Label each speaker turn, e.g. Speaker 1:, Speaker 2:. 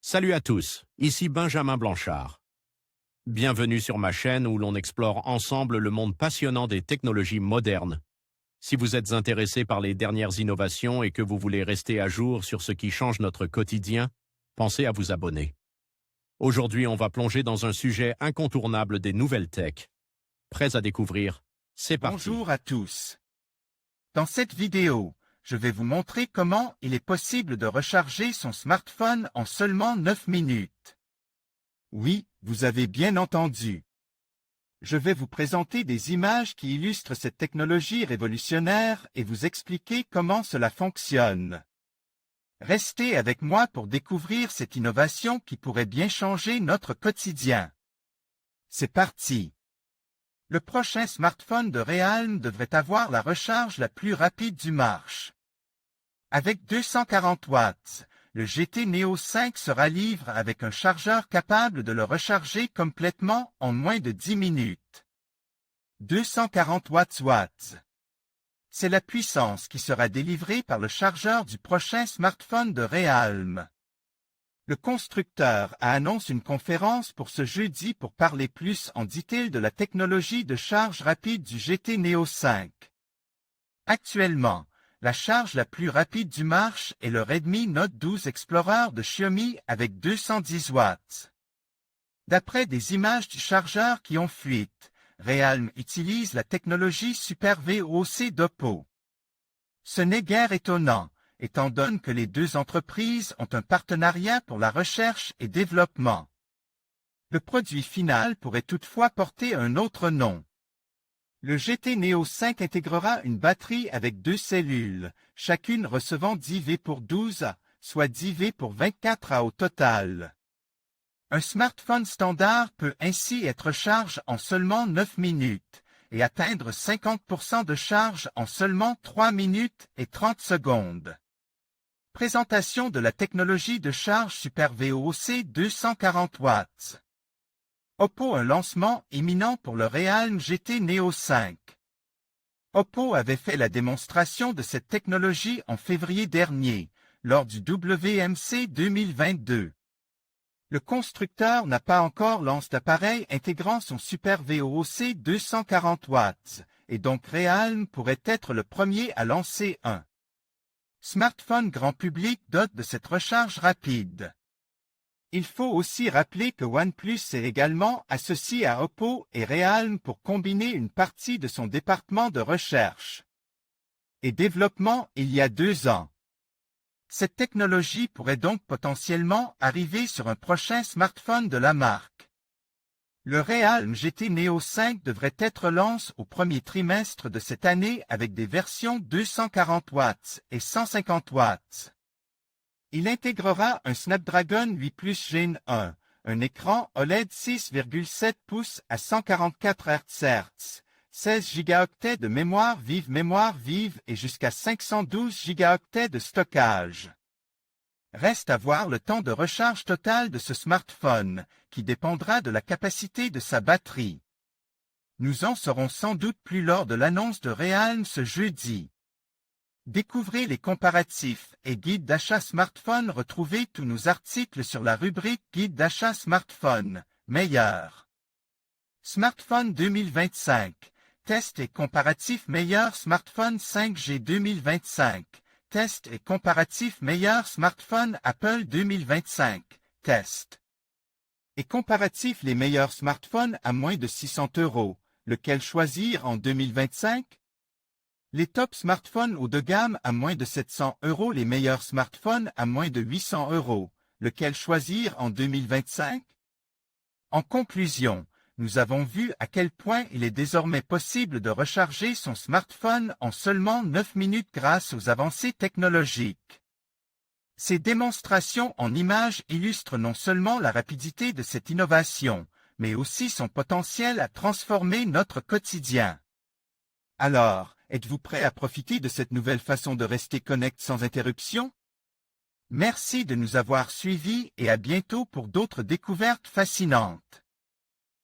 Speaker 1: Salut à tous, ici Benjamin Blanchard. Bienvenue sur ma chaîne où l'on explore ensemble le monde passionnant des technologies modernes. Si vous êtes intéressé par les dernières innovations et que vous voulez rester à jour sur ce qui change notre quotidien, pensez à vous abonner. Aujourd'hui, on va plonger dans un sujet incontournable des nouvelles tech. Prêts à découvrir? C'est parti.
Speaker 2: Bonjour à tous. Dans cette vidéo, je vais vous montrer comment il est possible de recharger son smartphone en seulement 9 minutes. Oui, vous avez bien entendu. Je vais vous présenter des images qui illustrent cette technologie révolutionnaire et vous expliquer comment cela fonctionne. Restez avec moi pour découvrir cette innovation qui pourrait bien changer notre quotidien. C'est parti! Le prochain smartphone de Realme devrait avoir la recharge la plus rapide du marché. Avec 240 watts, le GT Neo 5 sera livré avec un chargeur capable de le recharger complètement en moins de 10 minutes. 240 watts. C'est la puissance qui sera délivrée par le chargeur du prochain smartphone de Realme. Le constructeur a annoncé une conférence pour ce jeudi pour parler plus en détail de la technologie de charge rapide du GT Neo 5. Actuellement, la charge la plus rapide du marché est le Redmi Note 12 Explorer de Xiaomi avec 210 watts. D'après des images du chargeur qui ont fuite, Realme utilise la technologie Super VOC d'Oppo. Ce n'est guère étonnant, étant donné que les deux entreprises ont un partenariat pour la recherche et développement. Le produit final pourrait toutefois porter un autre nom. Le GT Neo 5 intégrera une batterie avec deux cellules, chacune recevant 10 V pour 12 A, soit 10 V pour 24 A au total. Un smartphone standard peut ainsi être chargé en seulement 9 minutes et atteindre 50% de charge en seulement 3 minutes et 30 secondes. Présentation de la technologie de charge Super VOC 240 watts. Oppo un lancement imminent pour le Realme GT Neo 5. Oppo avait fait la démonstration de cette technologie en février dernier, lors du WMC 2022. Le constructeur n'a pas encore lancé d'appareil intégrant son Super VOC 240 watts, et donc Realme pourrait être le premier à lancer un smartphone grand public doté de cette recharge rapide. Il faut aussi rappeler que OnePlus est également associé à Oppo et Realme pour combiner une partie de son département de recherche et développement il y a 2 ans. Cette technologie pourrait donc potentiellement arriver sur un prochain smartphone de la marque. Le Realme GT Neo 5 devrait être lancé au premier trimestre de cette année avec des versions 240 watts et 150 watts. Il intégrera un Snapdragon 8 Plus Gen 1, un écran OLED 6,7 pouces à 144 Hz, 16 Go de mémoire vive et jusqu'à 512 Go de stockage. Reste à voir le temps de recharge total de ce smartphone, qui dépendra de la capacité de sa batterie. Nous en saurons sans doute plus lors de l'annonce de Realme ce jeudi. Découvrez les comparatifs et guides d'achat smartphone. Retrouvez tous nos articles sur la rubrique Guide d'achat smartphone, meilleur. Smartphone 2025. Test et comparatif meilleur smartphone 5G 2025. Test et comparatif meilleur smartphone Apple 2025. Test. Et comparatif les meilleurs smartphones à moins de 600 €. Lequel choisir en 2025? Les top smartphones haut de gamme à moins de 700 €, les meilleurs smartphones à moins de 800 €. Lequel choisir en 2025? En conclusion, nous avons vu à quel point il est désormais possible de recharger son smartphone en seulement 9 minutes grâce aux avancées technologiques. Ces démonstrations en images illustrent non seulement la rapidité de cette innovation, mais aussi son potentiel à transformer notre quotidien. Alors, êtes-vous prêt à profiter de cette nouvelle façon de rester connecté sans interruption? Merci de nous avoir suivis et à bientôt pour d'autres découvertes fascinantes.